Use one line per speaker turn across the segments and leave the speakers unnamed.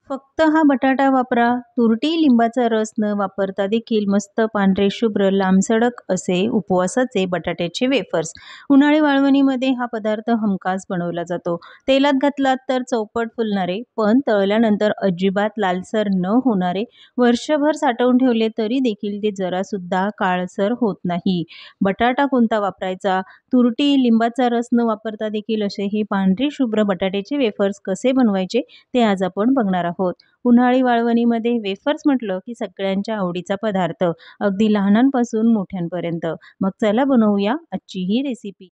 फक्त हा बटाटा वापरा. तुरटी लिंबाचा रस न वापरता देखील मस्त पांढरे शुभ्र लांबसडक असे उपवासाचे बटाट्याचे वेफर्स. उन्हाळी वाळवणीमध्ये हा पदार्थ हमखास बनवला जातो. तेलात घातलात तर चौपट फुलणारे, पण तळल्यानंतर अजिबात लालसर न होणारे, वर्षभर साठवून ठेवले तरी देखील ते जरासुद्धा काळसर होत नाही. बटाटा कोणता वापरायचा? तुरटी लिंबाचा रस न वापरता देखील असे हे पांढरे शुभ्र बटाट्याचे वेफर्स कसे बनवायचे ते आज आपण बघणार आहोत. उन्हाळी वाळवणीमध्ये वेफर्स म्हटलं की सगळ्यांच्या आवडीचा पदार्थ, अगदी लहानांपासून मोठ्यांपर्यंत. मग चला बनवूया आजची ही रेसिपी.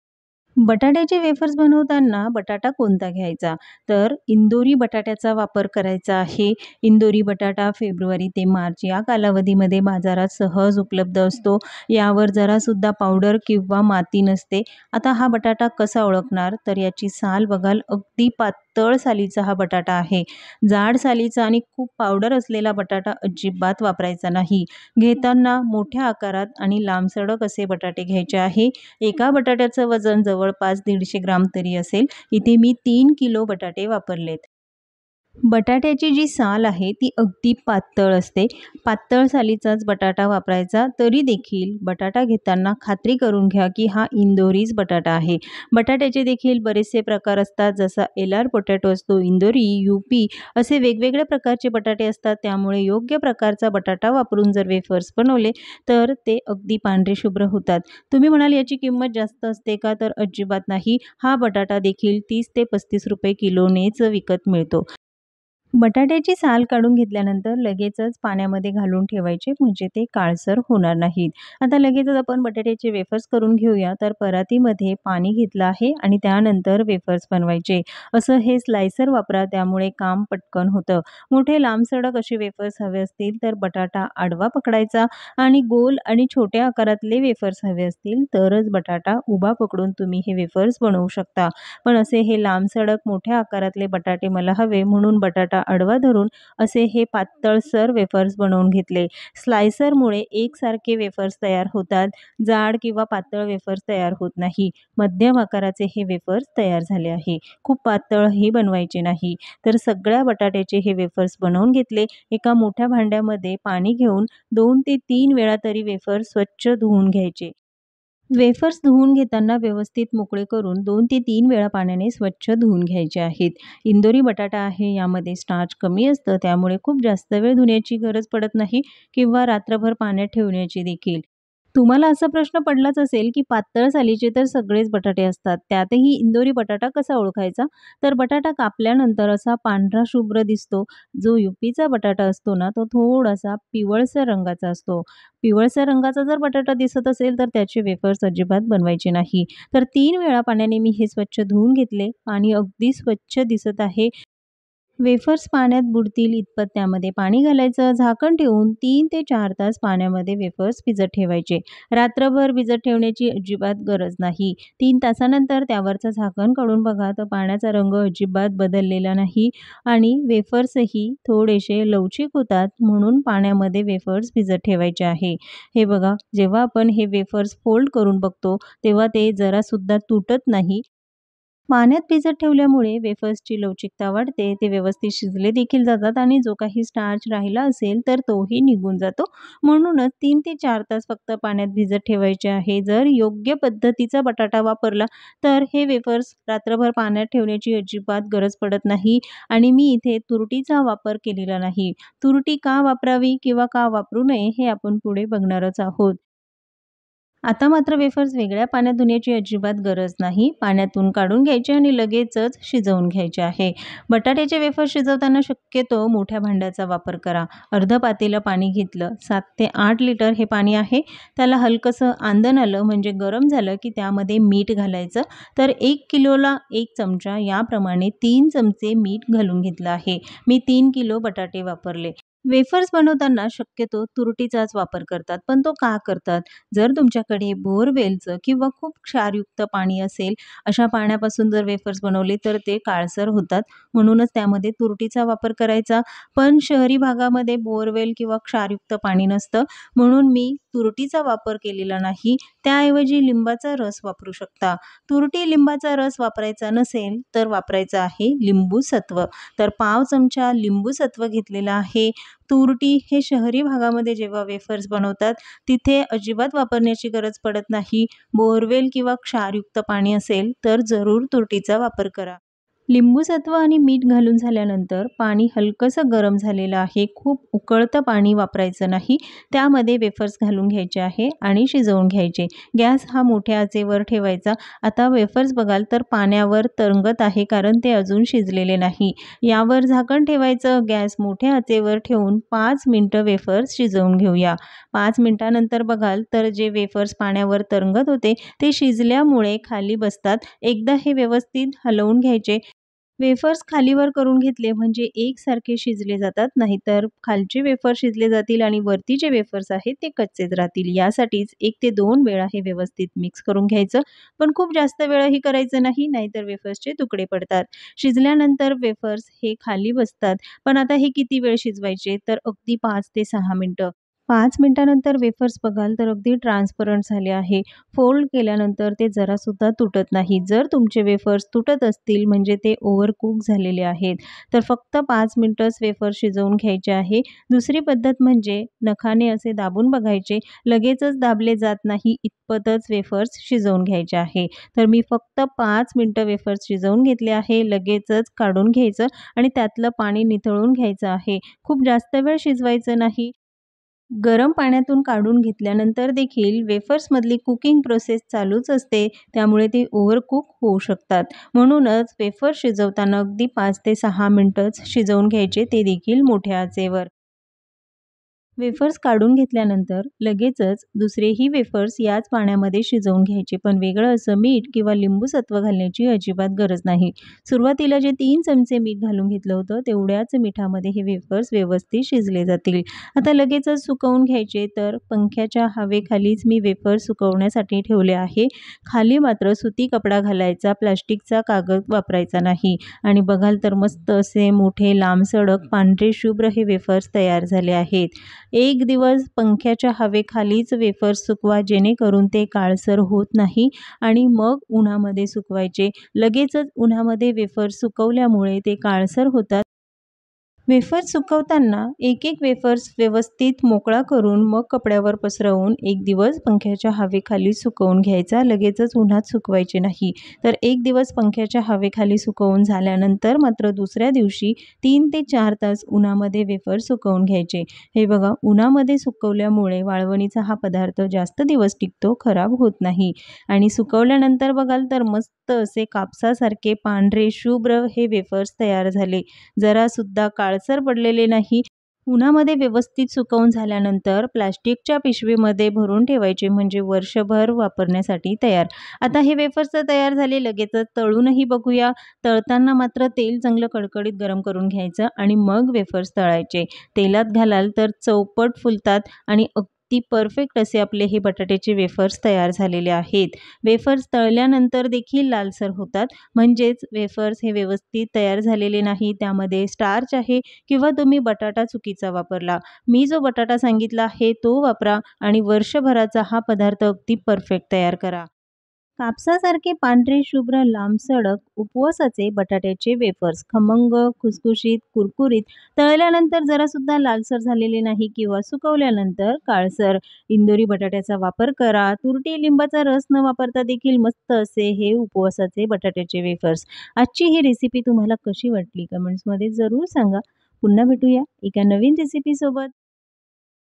बटाट्याचे वेफर्स बनवताना बटाटा कोणता घ्यायचा? तर इंदोरी बटाट्याचा वापर करायचा आहे. इंदोरी बटाटा फेब्रुवारी ते मार्च या कालावधीमध्ये बाजारात सहज उपलब्ध असतो. यावर जरासुद्धा पावडर किंवा माती नसते. आता हा बटाटा कसा ओळखणार? तर याची साल बघाल, अगदी पातळ सालीचा हा बटाटा आहे. जाड सालीचा आणि खूप पावडर असलेला बटाटा अजिबात वापरायचा नाही. घेताना मोठ्या आकारात आणि लांबसडक असे बटाटे घ्यायचे आहे. एका बटाट्याचं वजन जवळपास 150 ग्राम तरी असेल. इथे मी 3 किलो बटाटे वापरलेत. बटाट्याची जी साल आहे ती अगदी पातळ असते. पातळ सालीचाच बटाटा वापरायचा. तरी देखील बटाटा घेताना खात्री करून घ्या की हा इंदोरीच बटाटा आहे. बटाट्याचे देखील बरेचसे प्रकार असतात, जसा एलआर पोटॅटो असतो, इंदोरी, यूपी असे वेगवेगळ्या प्रकारचे बटाटे असतात. त्यामुळे योग्य प्रकारचा बटाटा वापरून जर वेफर्स बनवले तर ते अगदी पांढरे शुभ्र होतात. तुम्ही म्हणाल याची किंमत जास्त असते का? तर अजिबात नाही. हा बटाटा देखील 30 ते 35 रुपये किलोनेच विकत मिळतो. बटाट्याची साल काढून घेतल्यानंतर लगेचच पाण्यामध्ये घालून ठेवायचे, म्हणजे ते काळसर होणार नाहीत. आता लगेचच आपण बटाट्याचे वेफर्स करून घेऊया. तर परातीमध्ये पाणी घेतलं आहे आणि त्यानंतर वेफर्स बनवायचे. असं हे स्लायसर वापरा, त्यामुळे काम पटकन होतं. मोठे लांबसडक असे वेफर्स हवे असतील तर बटाटा आडवा पकडायचा आणि गोल आणि छोट्या आकारातले वेफर्स हवे असतील तरच बटाटा उभा पकडून तुम्ही हे वेफर्स बनवू शकता. पण असे हे लांबसडक मोठ्या आकारातले बटाटे मला हवे म्हणून बटाटा आडवा धरून असे हे पातळसर वेफर्स बनवून घेतले. स्लायसरमुळे एकसारखे वेफर्स तयार होतात. जाड किंवा पातळ वेफर्स तयार होत नाही. मध्यम आकाराचे हे वेफर्स तयार झाले आहे. खूप पातळही बनवायचे नाही. तर सगळ्या बटाट्याचे हे वेफर्स बनवून घेतले. एका मोठ्या भांड्यामध्ये पाणी घेऊन 2 ते 3 वेळा तरी वेफर्स स्वच्छ धुवून घ्यायचे. वेफर्स धुवून घेताना व्यवस्थित मोकळे करून 2 ते 3 वेळा पाण्याने स्वच्छ धुवून घ्यायचे आहेत. इंदोरी बटाटा आहे, यामध्ये स्टार्च कमी असतं, त्यामुळे खूप जास्त वेळ धुण्याची गरज पडत नाही किंवा रात्रभर पाण्यात ठेवण्याची देखील. तुम्हाला असा प्रश्न पडलाच असेल की पातळ सालीचे तर सगळेच बटाटे असतात, त्यातही इंदोरी बटाटा कसा ओळखायचा? तर बटाटा कापल्यानंतर असा पांढरा शुभ्र दिसतो. जो यूपीचा बटाटा असतो ना, तो थोडासा पिवळसर रंगाचा असतो. पिवळसर रंगाचा जर बटाटा दिसत असेल तर त्याचे वेफर्स अजिबात बनवायचे नाही. तर 3 वेळा पाण्याने मी हे स्वच्छ धुवून घेतले. पाणी अगदी स्वच्छ दिसत आहे. वेफर्स पाण्यात बुडतील इतपत त्यामध्ये पाणी घालायचं. झाकण ठेवून 3 ते 4 तास पाण्यामध्ये वेफर्स भिजत ठेवायचे. रात्रभर भिजत ठेवण्याची अजिबात गरज नाही. 3 तासानंतर त्यावरचं झाकण काढून बघा तर पाण्याचा रंग अजिबात बदललेला नाही आणि वेफर्सही थोडेसे लवचिक होतात, म्हणून पाण्यामध्ये वेफर्स भिजत ठेवायचे आहे. हे बघा, जेव्हा आपण हे वेफर्स फोल्ड करून बघतो तेव्हा ते जरासुद्धा तुटत नाही. पाण्यात भिजत ठेवल्यामुळे वेफर्सची लवचिकता वाढते, ते व्यवस्थित शिजले देखील जातात आणि जो काही स्टार्च राहिला असेल तर तोही निघून जातो. म्हणूनच 3 ते 4 तास फक्त पाण्यात भिजत ठेवायचे आहे. जर योग्य पद्धतीचा बटाटा वापरला तर हे वेफर्स रात्रभर पाण्यात ठेवण्याची अजिबात गरज पडत नाही. आणि मी इथे तुरटीचा वापर केलेला नाही. तुरटी का वापरावी किंवा का वापरू नये हे आपण पुढे बघणारच आहोत. आता मात्र वेफर्स वेगळ्या पाण्यात धुण्याची अजिबात गरज नाही. पाण्यातून काढून घ्यायचे आणि लगेचच शिजवून घ्यायचे आहे. बटाट्याचे वेफर्स शिजवताना शक्यतो मोठ्या भांड्याचा वापर करा. अर्ध पातेलं पाणी घेतलं. 7 ते 8 लिटर हे पाणी आहे. त्याला हलकंसं आंदण आलं म्हणजे गरम झालं की त्यामध्ये मीठ घालायचं. तर 1 किलोला 1 चमचा याप्रमाणे 3 चमचे मीठ घालून घेतलं आहे. मी 3 किलो बटाटे वापरले. वेफर्स बनवताना शक्यतो तुरटीचाच वापर करतात. पण तो का करतात? जर तुमच्याकडे बोअरवेलचं किंवा खूप क्षारयुक्त पाणी असेल, अशा पाण्यापासून जर वेफर्स बनवले तर ते काळसर होतात. म्हणूनच त्यामध्ये तुरटीचा वापर करायचा. पण शहरी भागामध्ये बोअरवेल किंवा क्षारयुक्त पाणी नसतं, म्हणून मी तुरटीचा वापर केलेला नाही. त्याऐवजी लिंबाचा रस वापरू शकता. तुरटी लिंबाचा रस वापरायचा नसेल, तर वापरायचं आहे लिंबू सत्व. तर पाव चमचा लिंबू सत्व घेतलेला आहे. तुरटी हे शहरी भागामध्ये जेव्हा वेफर्स बनवतात, तिथे अजिबात वापरण्याची गरज पडत नाही. बोअरवेल किंवा क्षारयुक्त पाणी असेल, तर जरूर तुरटीचा वापर करा. लिंबू सत्व आणि मीठ घालून झाल्यानंतर पाणी हलकंसं गरम झालेलं आहे. खूप उकळतं पाणी वापरायचं नाही. त्यामध्ये वेफर्स घालून घ्यायचे आहे आणि शिजवून घ्यायचे. गॅस हा मोठ्या आचेवर ठेवायचा. आता वेफर्स बघाल तर पाण्यावर तरंगत आहे कारण ते अजून शिजलेले नाही. यावर झाकण ठेवायचं. गॅस मोठ्या आचेवर ठेवून 5 मिनिटं वेफर्स शिजवून घेऊया. 5 मिनिटानंतर बघाल तर जे वेफर्स पाण्यावर तरंगत होते ते शिजल्यामुळे खाली बसतात. एकदा हे व्यवस्थित हलवून घ्यायचे. वेफर्स खालीवर करून घेतले म्हणजे एकसारखे शिजले जातात, नाहीतर खालचे वेफर शिजले जातील आणि वरती जे वेफर्स आहेत ते कच्चेच राहतील. यासाठीच 1 ते 2 वेळा हे व्यवस्थित मिक्स करून घ्यायचं. पण खूप जास्त वेळही करायचं नाही, नाहीतर वेफर्सचे तुकडे पडतात. शिजल्यानंतर वेफर्स हे खाली बसतात. पण आता हे किती वेळ शिजवायचे? तर अगदी 5 ते 6 मिनिटं. 5 मिनिटानंतर वेफर्स बघाल तर अगदी ट्रान्सपरंट झाले आहे. फोल्ड केल्यानंतर ते जरासुद्धा तुटत नाही. जर तुमचे वेफर्स तुटत असतील म्हणजे ते ओव्हरकुक झालेले आहेत. तर फक्त 5 मिनिटंच वेफर्स शिजवून घ्यायचे आहे. दुसरी पद्धत म्हणजे नखाने असे दाबून बघायचे. लगेचच दाबले जात नाही इतपतच वेफर्स शिजवून घ्यायचे आहे. तर मी फक्त 5 मिनिटं वेफर्स शिजवून घेतले आहे. लगेचच काढून घ्यायचं आणि त्यातलं पाणी निथळून घ्यायचं आहे. खूप जास्त वेळ शिजवायचं नाही. गरम पाण्यातून काढून घेतल्यानंतर देखील वेफर्समधली कुकिंग प्रोसेस चालूच असते, त्यामुळे ते ओव्हरकुक होऊ शकतात. म्हणूनच वेफर्स शिजवताना अगदी 5 ते 6 मिनिटंच शिजवून घ्यायचे, ते देखील मोठ्या आचेवर. वेफर्स काढून घेतल्यानंतर लगेचच दुसरेही वेफर्स याच पाण्यामध्ये शिजवून घ्यायचे. पण वेगळं असं मीठ किंवा लिंबू सत्व घालण्याची अजिबात गरज नाही. सुरुवातीला जे 3 चमचे मीठ घालून घेतलं होतं, तेवढ्याच मिठामध्ये हे वेफर्स व्यवस्थित शिजले जातील. आता लगेचच सुकवून घ्यायचे. तर पंख्याच्या हवेखालीच मी वेफर्स सुकवण्यासाठी ठेवले आहे. खाली मात्र सुती कपडा घालायचा, प्लास्टिकचा कागद वापरायचा नाही. आणि बघाल तर मस्त असे मोठे लांबसडक पांढरे शुभ्र हे वेफर्स तयार झाले आहेत. एक दिवस पंख्याच्या हवेखालीच वेफर्स सुकवा, जेणेकरून ते काळसर होत नाही आणि मग उन्हामध्ये सुकवायचे. लगेचच उन्हामध्ये वेफर्स सुकवल्यामुळे ते काळसर होतात. वेफर्स सुकवताना एक-एक वेफर्स व्यवस्थित मोकळा करून मग कपड्यावर पसरवून 1 दिवस पंख्याच्या हवेखाली सुकवून घ्यायचा. लगेचच उन्हात सुकवायचे नाही. तर 1 दिवस पंख्याच्या हवेखाली सुकवून झाल्यानंतर मात्र दुसऱ्या दिवशी 3 ते 4 तास उन्हामध्ये वेफर्स सुकवून घ्यायचे. हे बघा, उन्हामध्ये सुकवल्यामुळे वाळवणीचा हा पदार्थ जास्त दिवस टिकतो, खराब होत नाही. आणि सुकवल्यानंतर बघाल तर मस्त असे कापसासारखे पांढरे शुभ्र हे वेफर्स तयार झाले. जरासुद्धा काळसर पडलेले नाही. उन्हामध्ये व्यवस्थित सुकवून झाल्यानंतर प्लास्टिकच्या पिशवीमध्ये भरून ठेवायचे म्हणजे वर्षभर वापरण्यासाठी तयार. आता हे वेफर्स तर तयार झाले, लगेचच तळूनही बघूया. तळताना मात्र तेल चांगलं कडकडीत गरम करून घ्यायचं आणि मग वेफर्स तळायचे. तेलात घालाल तर चौपट फुलतात आणि अगदी परफेक्ट असे आपले हे बटाट्याचे वेफर्स तयार झालेले आहेत. वेफर्स तळल्यानंतर देखील लालसर होतात, म्हणजेच वेफर्स हे व्यवस्थित तयार झालेले नाही. त्यामध्ये स्टार्च आहे किंवा तुम्ही बटाटा चुकीचा वापरला. मी जो बटाटा सांगितला आहे तो वापरा आणि वर्षभराचा हा पदार्थ अगदी परफेक्ट तयार करा. कापसासारखे पांढरे शुभ्र लांबसडक उपवासाचे बटाट्याचे वेफर्स खमंग, खुसखुशीत, कुरकुरीत. तळल्यानंतर जरासुद्धा लालसर झालेले नाही किंवा सुकवल्यानंतर काळसर. इंदोरी बटाट्याचा वापर करा. तुरटी लिंबाचा रस न वापरता देखील मस्त असे हे उपवासाचे बटाट्याचे वेफर्स. आजची ही रेसिपी तुम्हाला कशी वाटली कमेंट्समध्ये जरूर सांगा. पुन्हा भेटूया एका नवीन रेसिपीसोबत.